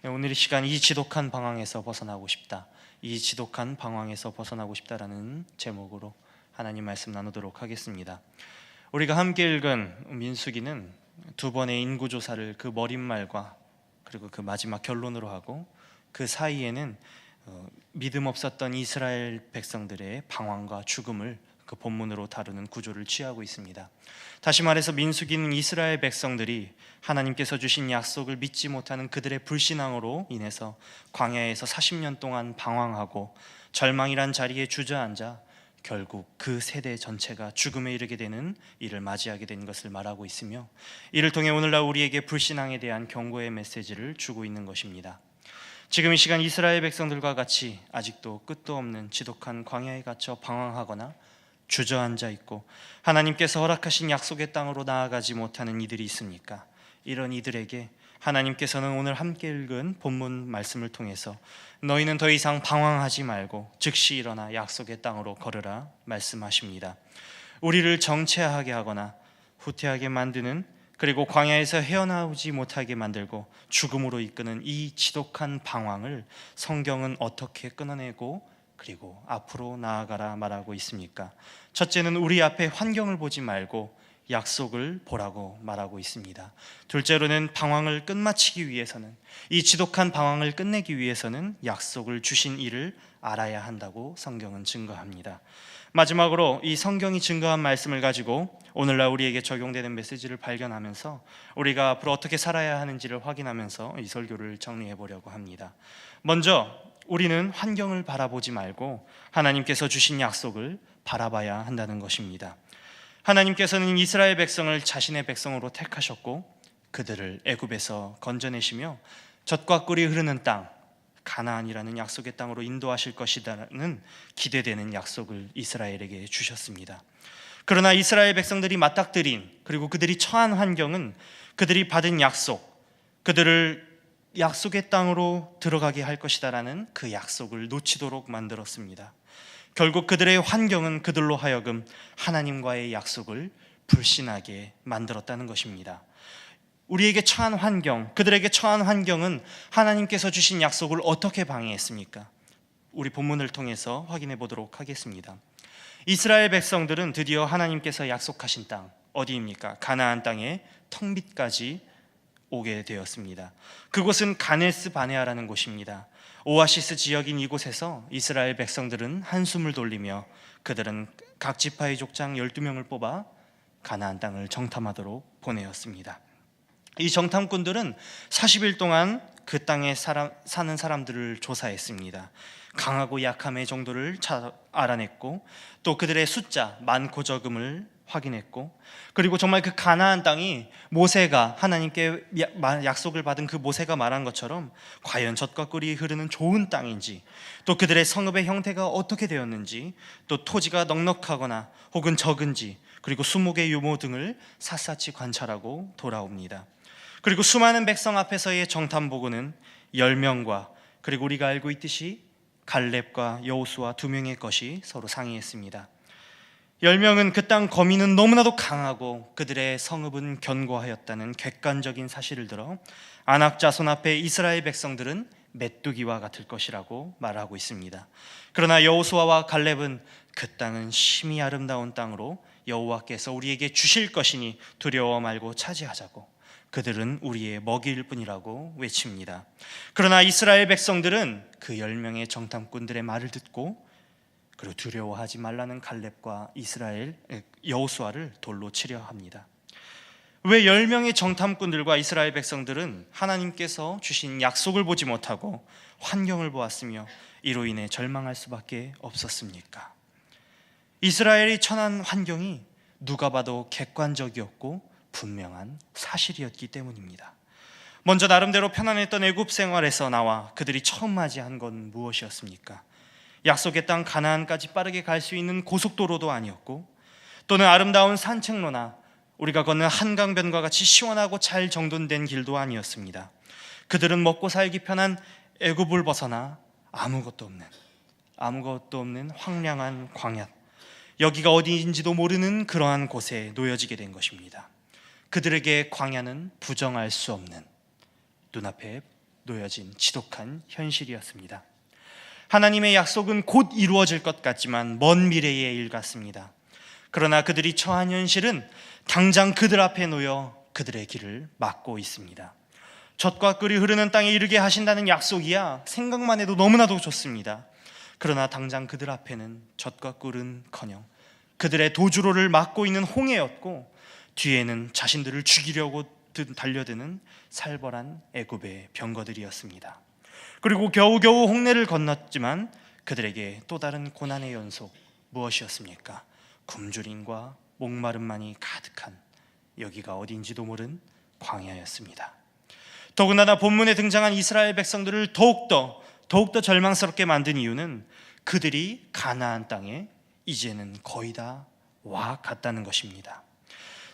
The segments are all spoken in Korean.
오늘 이 시간 이 지독한 방황에서 벗어나고 싶다, 이 지독한 방황에서 벗어나고 싶다라는 제목으로 하나님 말씀 나누도록 하겠습니다. 우리가 함께 읽은 민수기는 두 번의 인구조사를 그 머릿말과 그리고 그 마지막 결론으로 하고, 그 사이에는 믿음 없었던 이스라엘 백성들의 방황과 죽음을 그 본문으로 다루는 구조를 취하고 있습니다. 다시 말해서 민수기는 이스라엘 백성들이 하나님께서 주신 약속을 믿지 못하는 그들의 불신앙으로 인해서 광야에서 40년 동안 방황하고 절망이란 자리에 주저앉아 결국 그 세대 전체가 죽음에 이르게 되는 일을 맞이하게 된 것을 말하고 있으며, 이를 통해 오늘날 우리에게 불신앙에 대한 경고의 메시지를 주고 있는 것입니다. 지금 이 시간 이스라엘 백성들과 같이 아직도 끝도 없는 지독한 광야에 갇혀 방황하거나 주저앉아 있고 하나님께서 허락하신 약속의 땅으로 나아가지 못하는 이들이 있습니까? 이런 이들에게 하나님께서는 오늘 함께 읽은 본문 말씀을 통해서 너희는 더 이상 방황하지 말고 즉시 일어나 약속의 땅으로 걸으라 말씀하십니다. 우리를 정체하게 하거나 후퇴하게 만드는, 그리고 광야에서 헤어나오지 못하게 만들고 죽음으로 이끄는 이 지독한 방황을 성경은 어떻게 끊어내고 그리고 앞으로 나아가라 말하고 있습니까? 첫째는 우리 앞에 환경을 보지 말고 약속을 보라고 말하고 있습니다. 둘째로는 방황을 끝마치기 위해서는, 이 지독한 방황을 끝내기 위해서는 약속을 주신 이를 알아야 한다고 성경은 증거합니다. 마지막으로 이 성경이 증거한 말씀을 가지고 오늘날 우리에게 적용되는 메시지를 발견하면서 우리가 앞으로 어떻게 살아야 하는지를 확인하면서 이 설교를 정리해 보려고 합니다. 먼저 우리는 환경을 바라보지 말고 하나님께서 주신 약속을 바라봐야 한다는 것입니다. 하나님께서는 이스라엘 백성을 자신의 백성으로 택하셨고 그들을 애굽에서 건져내시며 젖과 꿀이 흐르는 땅, 가나안이라는 약속의 땅으로 인도하실 것이라는 기대되는 약속을 이스라엘에게 주셨습니다. 그러나 이스라엘 백성들이 맞닥뜨린, 그리고 그들이 처한 환경은 그들이 받은 약속, 그들을 약속의 땅으로 들어가게 할 것이다라는 그 약속을 놓치도록 만들었습니다. 결국 그들의 환경은 그들로 하여금 하나님과의 약속을 불신하게 만들었다는 것입니다. 우리에게 처한 환경, 그들에게 처한 환경은 하나님께서 주신 약속을 어떻게 방해했습니까? 우리 본문을 통해서 확인해 보도록 하겠습니다. 이스라엘 백성들은 드디어 하나님께서 약속하신 땅, 어디입니까? 가나안 땅의 텅빛까지 오게 되었습니다. 그곳은 가네스 바네아라는 곳입니다. 오아시스 지역인 이곳에서 이스라엘 백성들은 한숨을 돌리며 그들은 각 지파의 족장 12명을 뽑아 가나안 땅을 정탐하도록 보내었습니다. 이 정탐꾼들은 40일 동안 그 땅에 사는 사람들을 조사했습니다. 강하고 약함의 정도를 알아냈고, 또 그들의 숫자, 많고 적음을 확인했고, 그리고 정말 그 가나안 땅이 모세가 하나님께 약속을 받은 그 모세가 말한 것처럼 과연 젖과 꿀이 흐르는 좋은 땅인지, 또 그들의 성읍의 형태가 어떻게 되었는지, 또 토지가 넉넉하거나 혹은 적은지, 그리고 수목의 유모 등을 샅샅이 관찰하고 돌아옵니다. 그리고 수많은 백성 앞에서의 정탐보고는 10명과 그리고 우리가 알고 있듯이 갈렙과 여호수아 2명의 것이 서로 상의했습니다. 10명은 그 땅 거민은 너무나도 강하고 그들의 성읍은 견고하였다는 객관적인 사실을 들어 아낙 자손 앞에 이스라엘 백성들은 메뚜기와 같을 것이라고 말하고 있습니다. 그러나 여호수아와 갈렙은 그 땅은 심히 아름다운 땅으로 여호와께서 우리에게 주실 것이니 두려워 말고 차지하자고, 그들은 우리의 먹이일 뿐이라고 외칩니다. 그러나 이스라엘 백성들은 그 10명의 정탐꾼들의 말을 듣고 그리고 두려워하지 말라는 갈렙과 여호수아를 돌로 치려 합니다. 왜 10명의 정탐꾼들과 이스라엘 백성들은 하나님께서 주신 약속을 보지 못하고 환경을 보았으며 이로 인해 절망할 수밖에 없었습니까? 이스라엘이 처한 환경이 누가 봐도 객관적이었고 분명한 사실이었기 때문입니다. 먼저 나름대로 편안했던 애굽 생활에서 나와 그들이 처음 맞이한 건 무엇이었습니까? 약속의 땅 가나안까지 빠르게 갈 수 있는 고속도로도 아니었고, 또는 아름다운 산책로나 우리가 걷는 한강변과 같이 시원하고 잘 정돈된 길도 아니었습니다. 그들은 먹고 살기 편한 애굽을 벗어나 아무것도 없는 황량한 광야, 여기가 어디인지도 모르는 그러한 곳에 놓여지게 된 것입니다. 그들에게 광야는 부정할 수 없는, 놓여진 지독한 현실이었습니다. 하나님의 약속은 곧 이루어질 것 같지만 먼 미래의 일 같습니다. 그러나 그들이 처한 현실은 당장 그들 앞에 놓여 그들의 길을 막고 있습니다. 젖과 꿀이 흐르는 땅에 이르게 하신다는 약속이야 생각만 해도 너무나도 좋습니다. 그러나 당장 그들 앞에는 젖과 꿀은커녕 그들의 도주로를 막고 있는 홍해였고, 뒤에는 자신들을 죽이려고 달려드는 살벌한 애굽의 병거들이었습니다. 그리고 겨우겨우 홍해를 건넜지만 그들에게 또 다른 고난의 연속, 무엇이었습니까? 굶주림과 목마름만이 가득한, 여기가 어딘지도 모른 광야였습니다. 더군다나 본문에 등장한 이스라엘 백성들을 더욱더 절망스럽게 만든 이유는 그들이 가나안 땅에 이제는 거의 다 와 갔다는 것입니다.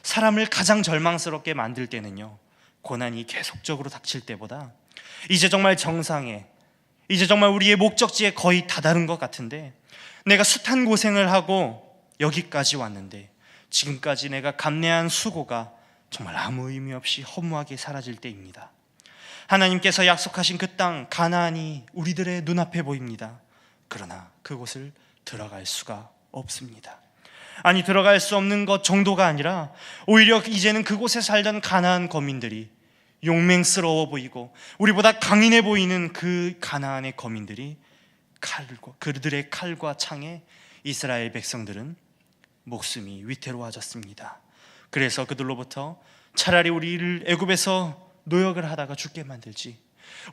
사람을 가장 절망스럽게 만들 때는요, 고난이 계속적으로 닥칠 때보다 이제 정말 정상에, 이제 정말 우리의 목적지에 거의 다다른 것 같은데, 내가 숱한 고생을 하고 여기까지 왔는데 지금까지 내가 감내한 수고가 정말 아무 의미 없이 허무하게 사라질 때입니다. 하나님께서 약속하신 그 땅 가나안이 우리들의 눈앞에 보입니다. 그러나 그곳을 들어갈 수가 없습니다. 아니, 들어갈 수 없는 것 정도가 아니라 오히려 이제는 그곳에 살던 가나안 거민들이 용맹스러워 보이고 우리보다 강인해 보이는 그 가나안의 거민들이 그들의 칼과 창에 이스라엘 백성들은 목숨이 위태로워졌습니다. 그래서 그들로부터 차라리 우리를 애굽에서 노역을 하다가 죽게 만들지,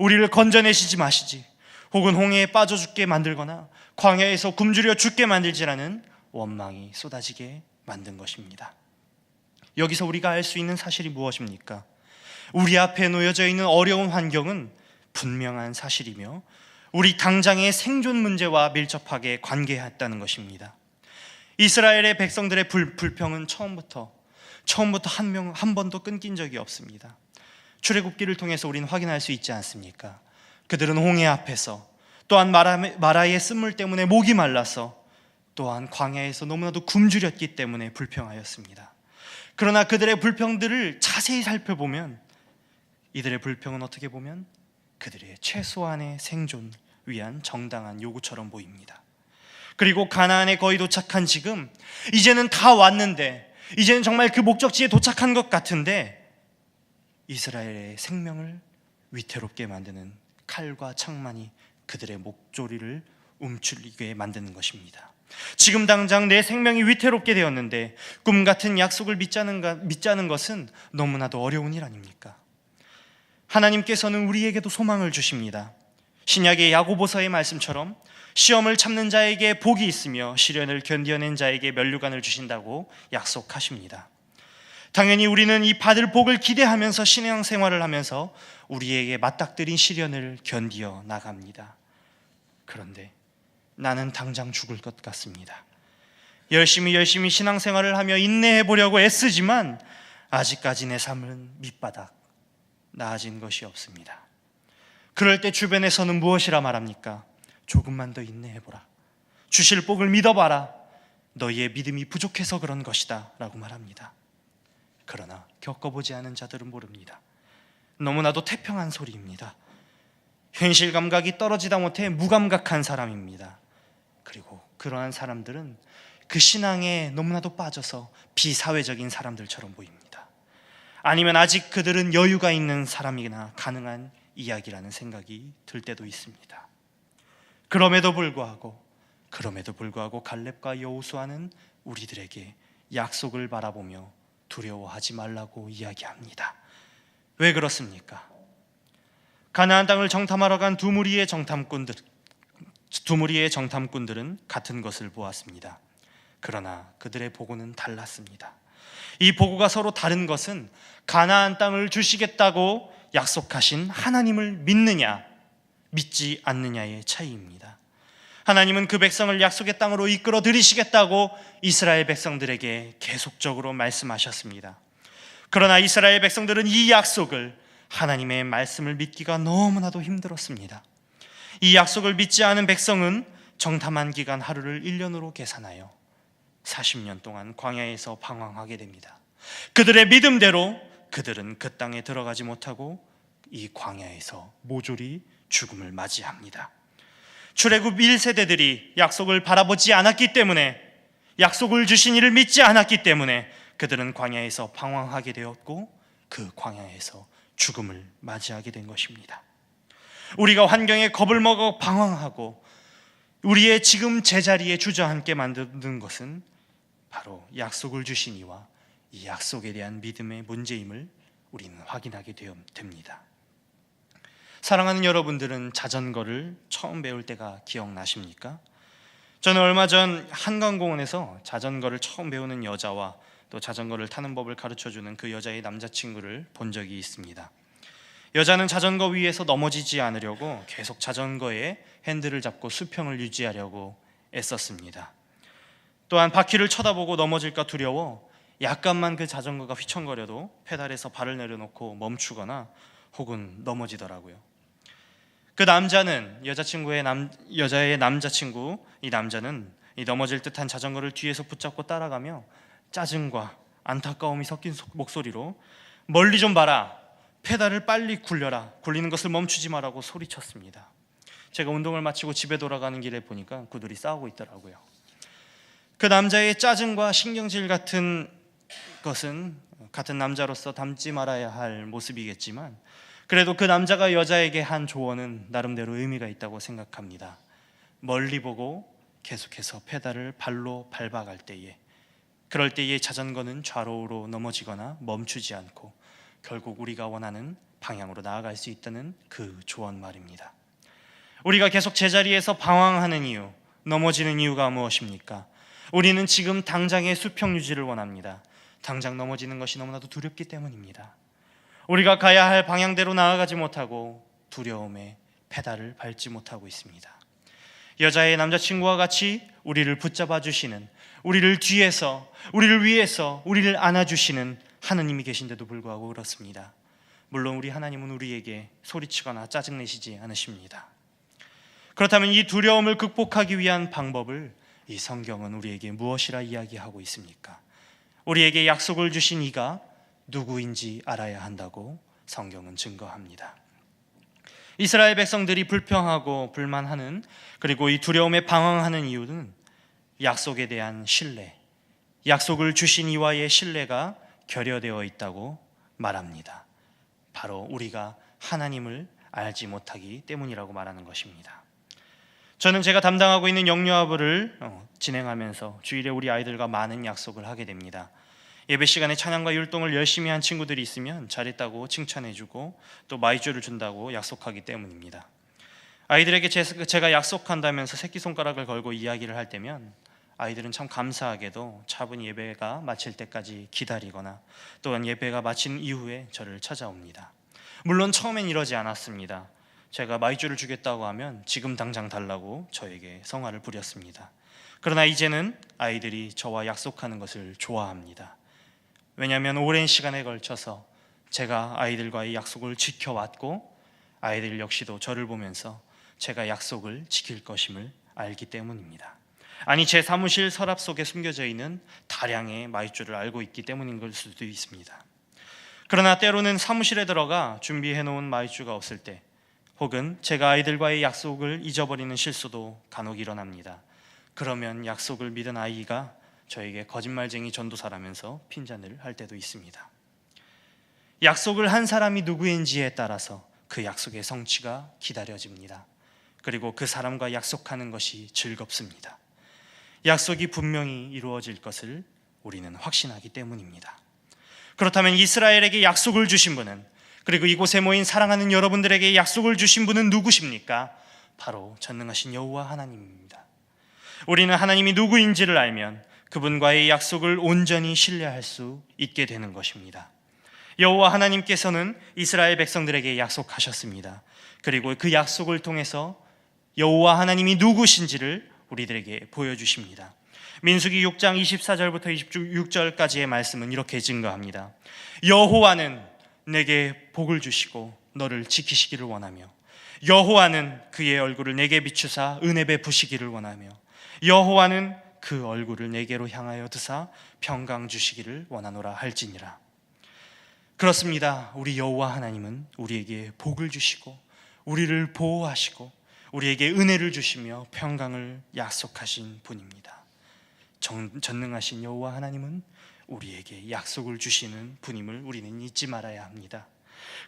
우리를 건져내시지 마시지, 혹은 홍해에 빠져 죽게 만들거나 광야에서 굶주려 죽게 만들지라는 원망이 쏟아지게 만든 것입니다. 여기서 우리가 알 수 있는 사실이 무엇입니까? 우리 앞에 놓여져 있는 어려운 환경은 분명한 사실이며 우리 당장의 생존 문제와 밀접하게 관계했다는 것입니다. 이스라엘의 백성들의 불평은 처음부터 한 번도 끊긴 적이 없습니다. 출애굽기를 통해서 우리는 확인할 수 있지 않습니까? 그들은 홍해 앞에서, 또한 마라의 쓴물 때문에 목이 말라서, 또한 광야에서 너무나도 굶주렸기 때문에 불평하였습니다. 그러나 그들의 불평들을 자세히 살펴보면 이들의 불평은 어떻게 보면 그들의 최소한의 생존 위한 정당한 요구처럼 보입니다. 그리고 가나안에 거의 도착한 지금, 이제는 다 왔는데, 이제는 정말 그 목적지에 도착한 것 같은데, 이스라엘의 생명을 위태롭게 만드는 칼과 창만이 그들의 목조리를 움츠리게 만드는 것입니다. 지금 당장 내 생명이 위태롭게 되었는데 꿈같은 약속을 믿자는 것은 너무나도 어려운 일 아닙니까? 하나님께서는 우리에게도 소망을 주십니다. 신약의 야고보서의 말씀처럼 시험을 참는 자에게 복이 있으며 시련을 견뎌낸 자에게 면류관을 주신다고 약속하십니다. 당연히 우리는 이 받을 복을 기대하면서 신앙생활을 하면서 우리에게 맞닥뜨린 시련을 견디어 나갑니다. 그런데 나는 당장 죽을 것 같습니다. 열심히 신앙생활을 하며 인내해 보려고 애쓰지만 아직까지 내 삶은 밑바닥, 나아진 것이 없습니다. 그럴 때 주변에서는 무엇이라 말합니까? 조금만 더 인내해보라, 주실 복을 믿어봐라, 너희의 믿음이 부족해서 그런 것이다 라고 말합니다. 그러나 겪어보지 않은 자들은 모릅니다. 너무나도 태평한 소리입니다. 현실 감각이 떨어지다 못해 무감각한 사람입니다. 그리고 그러한 사람들은 그 신앙에 너무나도 빠져서 비사회적인 사람들처럼 보입니다. 아니면 아직 그들은 여유가 있는 사람이나 가능한 이야기라는 생각이 들 때도 있습니다. 그럼에도 불구하고 갈렙과 여호수아는 우리들에게 약속을 바라보며 두려워하지 말라고 이야기합니다. 왜 그렇습니까? 가나안 땅을 정탐하러 간 두 무리의 정탐꾼들은 같은 것을 보았습니다. 그러나 그들의 보고는 달랐습니다. 이 보고가 서로 다른 것은 가나안 땅을 주시겠다고 약속하신 하나님을 믿느냐 믿지 않느냐의 차이입니다. 하나님은 그 백성을 약속의 땅으로 이끌어 들이시겠다고 이스라엘 백성들에게 계속적으로 말씀하셨습니다. 그러나 이스라엘 백성들은 이 약속을, 하나님의 말씀을 믿기가 너무나도 힘들었습니다. 이 약속을 믿지 않은 백성은 정탐한 기간 하루를 1년으로 계산하여 40년 동안 광야에서 방황하게 됩니다. 그들의 믿음대로 그들은 그 땅에 들어가지 못하고 이 광야에서 모조리 죽음을 맞이합니다. 출애굽 1세대들이 약속을 바라보지 않았기 때문에, 약속을 주신 이를 믿지 않았기 때문에 그들은 광야에서 방황하게 되었고 그 광야에서 죽음을 맞이하게 된 것입니다. 우리가 환경에 겁을 먹어 방황하고 우리의 지금 제자리에 주저앉게 만드는 것은 바로 약속을 주신 이와 이 약속에 대한 믿음의 문제임을 우리는 확인하게 됩니다. 사랑하는 여러분들은 자전거를 처음 배울 때가 기억나십니까? 저는 얼마 전 한강공원에서 자전거를 처음 배우는 여자와 또 자전거를 타는 법을 가르쳐주는 그 여자의 남자친구를 본 적이 있습니다. 여자는 자전거 위에서 넘어지지 않으려고 계속 자전거의 핸들을 잡고 수평을 유지하려고 애썼습니다. 또한 바퀴를 쳐다보고 넘어질까 두려워 약간만 그 자전거가 휘청거려도 페달에서 발을 내려놓고 멈추거나 혹은 넘어지더라고요. 그 남자는 여자의 남자친구, 이 남자는 이 넘어질 듯한 자전거를 뒤에서 붙잡고 따라가며 짜증과 안타까움이 섞인 목소리로 멀리 좀 봐라, 페달을 빨리 굴려라, 굴리는 것을 멈추지 마라고 소리쳤습니다. 제가 운동을 마치고 집에 돌아가는 길에 보니까 그 둘이 싸우고 있더라고요. 그 남자의 짜증과 신경질 같은 것은 같은 남자로서 담지 말아야 할 모습이겠지만, 그래도 그 남자가 여자에게 한 조언은 나름대로 의미가 있다고 생각합니다. 멀리 보고 계속해서 페달을 발로 밟아갈 때에, 그럴 때에 자전거는 좌로우로 넘어지거나 멈추지 않고 결국 우리가 원하는 방향으로 나아갈 수 있다는 그 조언 말입니다. 우리가 계속 제자리에서 방황하는 이유, 넘어지는 이유가 무엇입니까? 우리는 지금 당장의 수평 유지를 원합니다. 당장 넘어지는 것이 너무나도 두렵기 때문입니다. 우리가 가야 할 방향대로 나아가지 못하고 두려움에 페달을 밟지 못하고 있습니다. 여자의 남자친구와 같이 우리를 붙잡아 주시는, 우리를 뒤에서, 우리를 위해서, 우리를 안아주시는 하나님이 계신데도 불구하고 그렇습니다. 물론 우리 하나님은 우리에게 소리치거나 짜증내시지 않으십니다. 그렇다면 이 두려움을 극복하기 위한 방법을 이 성경은 우리에게 무엇이라 이야기하고 있습니까? 우리에게 약속을 주신 이가 누구인지 알아야 한다고 성경은 증거합니다. 이스라엘 백성들이 불평하고 불만하는, 그리고 이 두려움에 방황하는 이유는 약속에 대한 신뢰, 약속을 주신 이와의 신뢰가 결여되어 있다고 말합니다. 바로 우리가 하나님을 알지 못하기 때문이라고 말하는 것입니다. 저는 제가 담당하고 있는 영유아부를 진행하면서 주일에 우리 아이들과 많은 약속을 하게 됩니다. 예배 시간에 찬양과 율동을 열심히 한 친구들이 있으면 잘했다고 칭찬해주고 또 마이쮸를 준다고 약속하기 때문입니다. 아이들에게 제가 약속한다면서 새끼손가락을 걸고 이야기를 할 때면 아이들은 참 감사하게도 차분히 예배가 마칠 때까지 기다리거나 또한 예배가 마친 이후에 저를 찾아옵니다. 물론 처음엔 이러지 않았습니다. 제가 마이쮸를 주겠다고 하면 지금 당장 달라고 저에게 성화를 부렸습니다. 그러나 이제는 아이들이 저와 약속하는 것을 좋아합니다. 왜냐하면 오랜 시간에 걸쳐서 제가 아이들과의 약속을 지켜왔고 아이들 역시도 저를 보면서 제가 약속을 지킬 것임을 알기 때문입니다. 아니, 제 사무실 서랍 속에 숨겨져 있는 다량의 마이쮸를 알고 있기 때문인 걸 수도 있습니다. 그러나 때로는 사무실에 들어가 준비해놓은 마이쮸가 없을 때, 혹은 제가 아이들과의 약속을 잊어버리는 실수도 간혹 일어납니다. 그러면 약속을 믿은 아이가 저에게 거짓말쟁이 전도사라면서 핀잔을 할 때도 있습니다. 약속을 한 사람이 누구인지에 따라서 그 약속의 성취가 기다려집니다. 그리고 그 사람과 약속하는 것이 즐겁습니다. 약속이 분명히 이루어질 것을 우리는 확신하기 때문입니다. 그렇다면 이스라엘에게 약속을 주신 분은, 그리고 이곳에 모인 사랑하는 여러분들에게 약속을 주신 분은 누구십니까? 바로 전능하신 여호와 하나님입니다. 우리는 하나님이 누구인지를 알면 그분과의 약속을 온전히 신뢰할 수 있게 되는 것입니다. 여호와 하나님께서는 이스라엘 백성들에게 약속하셨습니다. 그리고 그 약속을 통해서 여호와 하나님이 누구신지를 우리들에게 보여주십니다. 민수기 6장 24절부터 26절까지의 말씀은 이렇게 증거합니다. 여호와는 내게 복을 주시고 너를 지키시기를 원하며, 여호와는 그의 얼굴을 내게 비추사 은혜 베푸시기를 원하며, 여호와는 그 얼굴을 내게로 향하여 드사 평강 주시기를 원하노라 할지니라. 그렇습니다. 우리 여호와 하나님은 우리에게 복을 주시고 우리를 보호하시고 우리에게 은혜를 주시며 평강을 약속하신 분입니다. 전능하신 여호와 하나님은 우리에게 약속을 주시는 분임을 우리는 잊지 말아야 합니다.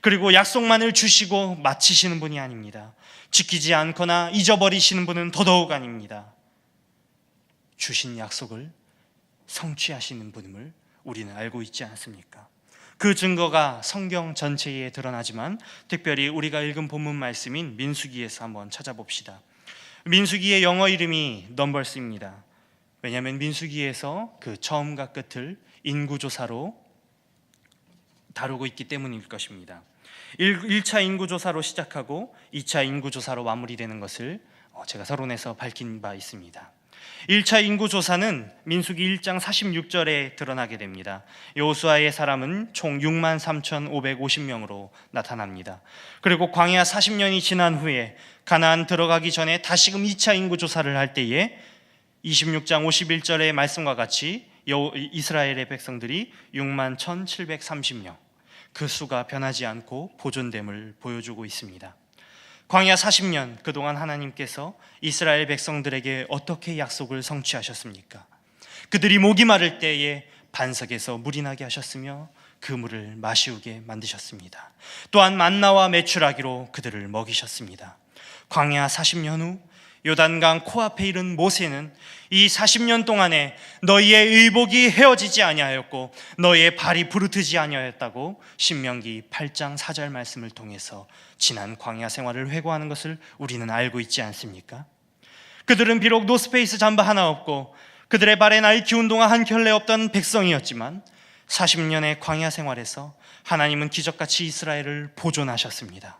그리고 약속만을 주시고 마치시는 분이 아닙니다. 지키지 않거나 잊어버리시는 분은 더더욱 아닙니다. 주신 약속을 성취하시는 분임을 우리는 알고 있지 않습니까? 그 증거가 성경 전체에 드러나지만 특별히 우리가 읽은 본문 말씀인 민수기에서 한번 찾아봅시다. 민수기의 영어 이름이 넘버스입니다. 왜냐하면 민수기에서 그 처음과 끝을 인구조사로 다루고 있기 때문일 것입니다. 1차 인구조사로 시작하고 2차 인구조사로 마무리되는 것을 제가 서론에서 밝힌 바 있습니다. 1차 인구조사는 민수기 1장 46절에 드러나게 됩니다. 여호수아의 사람은 총 63,550명으로 나타납니다. 그리고 광야 40년이 지난 후에 가나안 들어가기 전에 다시금 2차 인구조사를 할 때에 26장 51절의 말씀과 같이 이스라엘의 백성들이 61,730명, 그 수가 변하지 않고 보존됨을 보여주고 있습니다. 광야 40년 그동안 하나님께서 이스라엘 백성들에게 어떻게 약속을 성취하셨습니까? 그들이 목이 마를 때에 반석에서 물이 나게 하셨으며 그 물을 마시우게 만드셨습니다. 또한 만나와 메추라기로 그들을 먹이셨습니다. 광야 40년 후 요단강 코앞에 이른 모세는 이 40년 동안에 너희의 의복이 헤어지지 아니하였고 너희의 발이 부르트지 아니하였다고 신명기 8장 4절 말씀을 통해서 지난 광야 생활을 회고하는 것을 우리는 알고 있지 않습니까? 그들은 비록 노스페이스 잠바 하나 없고 그들의 발에 나이키 운동화 한 켤레 없던 백성이었지만 40년의 광야 생활에서 하나님은 기적같이 이스라엘을 보존하셨습니다.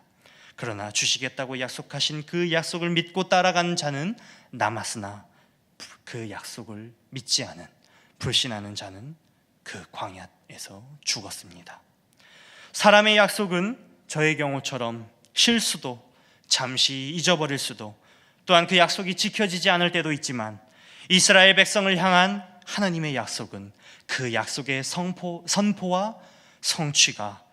그러나 주시겠다고 약속하신 그 약속을 믿고 따라간 자는 남았으나 그 약속을 믿지 않은, 불신하는 자는 그 광야에서 죽었습니다. 사람의 약속은 저의 경우처럼 실수도, 잠시 잊어버릴 수도, 또한 그 약속이 지켜지지 않을 때도 있지만 이스라엘 백성을 향한 하나님의 약속은 그 약속의 선포와 성취가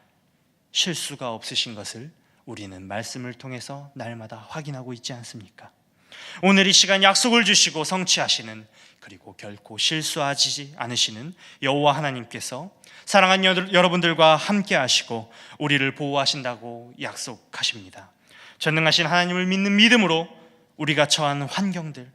실수가 없으신 것을 우리는 말씀을 통해서 날마다 확인하고 있지 않습니까? 오늘 이 시간 약속을 주시고 성취하시는, 그리고 결코 실수하지 않으시는 여호와 하나님께서 사랑하는 여러분들과 함께 하시고 우리를 보호하신다고 약속하십니다. 전능하신 하나님을 믿는 믿음으로 우리가 처한 환경들,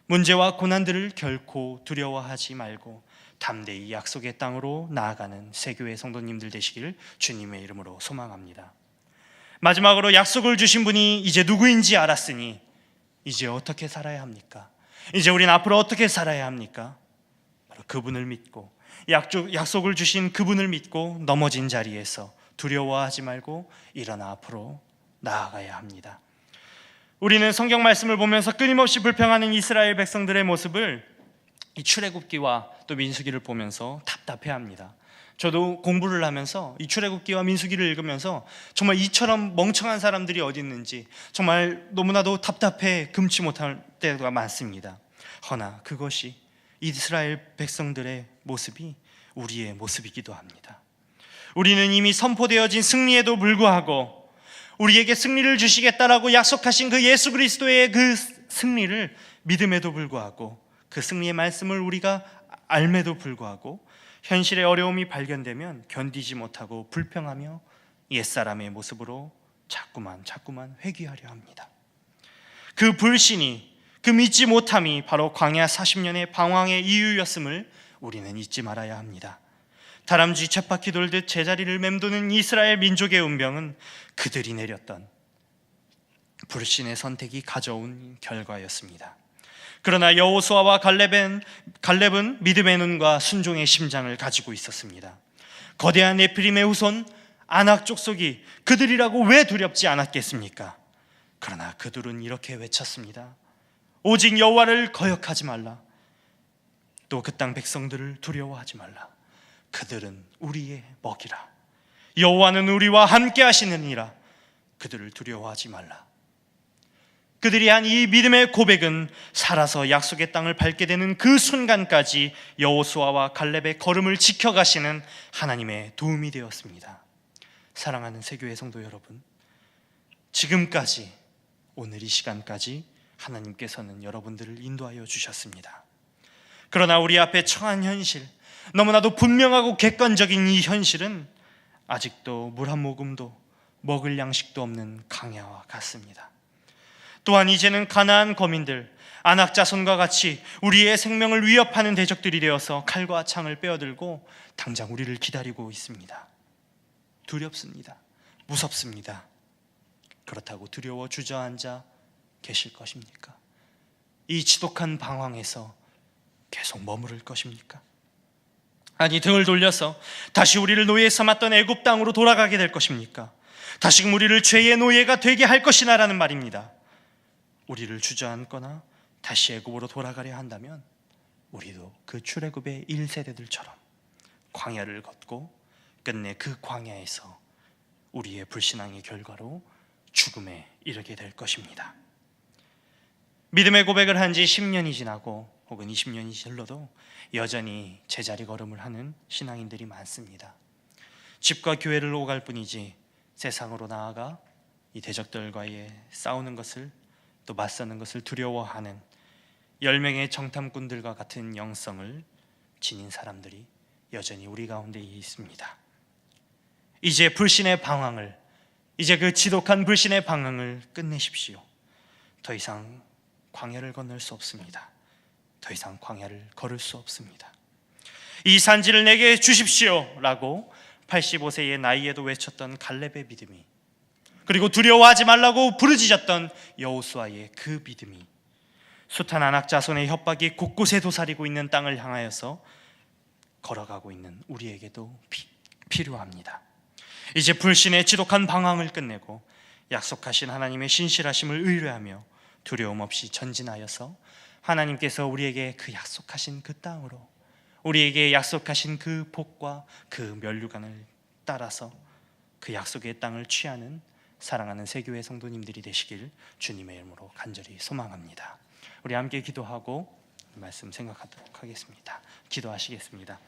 문제와 고난들을 결코 두려워하지 말고 담대히 약속의 땅으로 나아가는 새교회 성도님들 되시기를 주님의 이름으로 소망합니다. 마지막으로 약속을 주신 분이 이제 누구인지 알았으니 이제 어떻게 살아야 합니까? 이제 우리는 앞으로 어떻게 살아야 합니까? 바로 그분을 믿고 약속을 주신 그분을 믿고 넘어진 자리에서 두려워하지 말고 일어나 앞으로 나아가야 합니다. 우리는 성경 말씀을 보면서 끊임없이 불평하는 이스라엘 백성들의 모습을 이 출애굽기와 또 민수기를 보면서 답답해합니다. 저도 공부를 하면서 이 출애굽기와 민수기를 읽으면서 정말 이처럼 멍청한 사람들이 어디 있는지 정말 너무나도 답답해 금치 못할 때가 많습니다. 허나 그것이 이스라엘 백성들의 모습이 우리의 모습이기도 합니다. 우리는 이미 선포되어진 승리에도 불구하고 우리에게 승리를 주시겠다라고 약속하신 그 예수 그리스도의 그 승리를 믿음에도 불구하고 그 승리의 말씀을 우리가 알매도 불구하고 현실의 어려움이 발견되면 견디지 못하고 불평하며 옛사람의 모습으로 자꾸만 회귀하려 합니다. 그 불신이, 그 믿지 못함이 바로 광야 40년의 방황의 이유였음을 우리는 잊지 말아야 합니다. 다람쥐 쳇바퀴 돌듯 제자리를 맴도는 이스라엘 민족의 운명은 그들이 내렸던 불신의 선택이 가져온 결과였습니다. 그러나 여호수아와 갈렙은 믿음의 눈과 순종의 심장을 가지고 있었습니다. 거대한 네피림의 후손 아낙 족속이 그들이라고 왜 두렵지 않았겠습니까? 그러나 그들은 이렇게 외쳤습니다. 오직 여호와를 거역하지 말라. 또 그 땅 백성들을 두려워하지 말라. 그들은 우리의 먹이라. 여호와는 우리와 함께 하시느니라. 그들을 두려워하지 말라. 그들이 한 이 믿음의 고백은 살아서 약속의 땅을 밟게 되는 그 순간까지 여호수아와 갈렙의 걸음을 지켜가시는 하나님의 도움이 되었습니다. 사랑하는 새교회 성도 여러분, 지금까지 오늘 이 시간까지 하나님께서는 여러분들을 인도하여 주셨습니다. 그러나 우리 앞에 처한 현실, 너무나도 분명하고 객관적인 이 현실은 아직도 물 한 모금도 먹을 양식도 없는 강야와 같습니다. 또한 이제는 가나안 거민들, 아낙 자손과 같이 우리의 생명을 위협하는 대적들이 되어서 칼과 창을 빼어들고 당장 우리를 기다리고 있습니다. 두렵습니다. 무섭습니다. 그렇다고 두려워 주저앉아 계실 것입니까? 이 지독한 방황에서 계속 머무를 것입니까? 아니, 등을 돌려서 다시 우리를 노예 삼았던 애굽 땅으로 돌아가게 될 것입니까? 다시금 우리를 죄의 노예가 되게 할 것이나라는 말입니다. 우리를 주저앉거나 다시 애굽으로 돌아가려 한다면 우리도 그 출애굽의 1세대들처럼 광야를 걷고 끝내 그 광야에서 우리의 불신앙의 결과로 죽음에 이르게 될 것입니다. 믿음의 고백을 한 지 10년이 지나고 혹은 20년이 흘러도 여전히 제자리 걸음을 하는 신앙인들이 많습니다. 집과 교회를 오갈 뿐이지 세상으로 나아가 이 대적들과의 싸우는 것을, 또 맞서는 것을 두려워하는 10명의 정탐꾼들과 같은 영성을 지닌 사람들이 여전히 우리 가운데 있습니다. 이제 불신의 방황을, 이제 그 지독한 불신의 방황을 끝내십시오. 더 이상 광야를 건널 수 없습니다. 더 이상 광야를 걸을 수 없습니다. 이 산지를 내게 주십시오 라고 85세의 나이에도 외쳤던 갈렙의 믿음이, 그리고 두려워하지 말라고 부르짖었던 여호수아의 그 믿음이, 숱한 아낙 자손의 협박이 곳곳에 도사리고 있는 땅을 향하여서 걸어가고 있는 우리에게도 필요합니다. 이제 불신의 지독한 방황을 끝내고 약속하신 하나님의 신실하심을 의뢰하며 두려움 없이 전진하여서 하나님께서 우리에게 그 약속하신 그 땅으로, 우리에게 약속하신 그 복과 그 면류관을 따라서 그 약속의 땅을 취하는 사랑하는 새교회 성도님들이 되시길 주님의 이름으로 간절히 소망합니다. 우리 함께 기도하고 말씀 생각하도록 하겠습니다. 기도하시겠습니다.